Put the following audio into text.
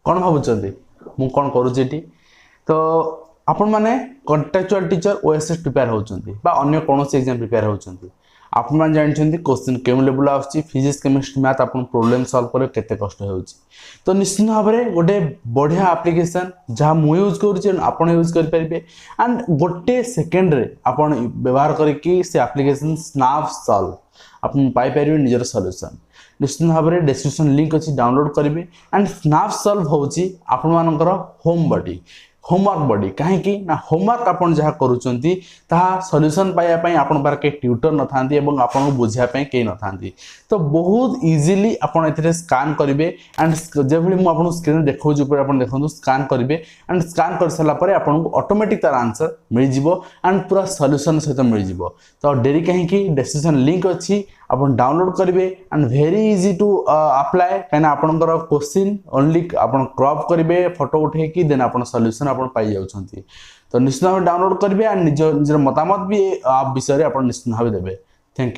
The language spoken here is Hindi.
कौन भावुंट मु कौन करुँची तो आपण मैंने कंटेक्चुअल टीचर ओएसएस प्रिपेयर होउछंती बा अन्य कोनोसी एग्जाम प्रिपेयर होउछंती आपण मान जानछंती क्वेश्चन केम लेवल आछि फिजिक्स केमिस्ट्री मैथ आपण प्रॉब्लम सॉल्व करे केते कष्ट होउछि तो निश्चित भाव में गोटे बढ़िया एप्लिकेशन जहाँ मु यूज करूँ आपण यूज कर परिबे एंड गोटे सेकेंड रे आपण व्यवहार करके से एप्लिकेशन स्नैपसॉल्व आपण पाई परिबे निजर सॉल्यूशन निश्चित भाव में डिस्क्रिप्शन लिंक अच्छी डाउनलोड करेंगे एंड स्नैपसॉल्व होउछि आपण मानकर होम बॉडी होमवर्क बॉडी कहीं ना होमवर्क आपन जहाँ करूचंती ताहा सॉल्यूशन पाया पई आपन बार के ट्यूटर न थांती एवं आपन को बुझिया पई के न थांती तो बहुत इजीली आपन एथिरे स्कैन करिवे एंड जेभली मु आपन स्क्रीन देखौ जे ऊपर आपन देखंतु स्कैन करिवे एंड स्कैन कर सला परे आपन को ऑटोमेटिक तार आंसर मिल जिवो एंड पूरा सॉल्यूशन सहित मिल जिवो तो डेरी कहीं की डिस्क्रिप्शन लिंक अच्छी आपन डाउनलोड करिवे and very easy to apply कना आपनकर क्वेश्चन ओनली आपन क्रॉप करिवे फोटो उठे की देन आपन सॉल्यूशन आपन पाई जाउछंती तो निश्चित भाव डाउनलोड करिवे एंड निज मतामत भी आप विषय रे आपन निश्चित भाव देबे थैंक यू।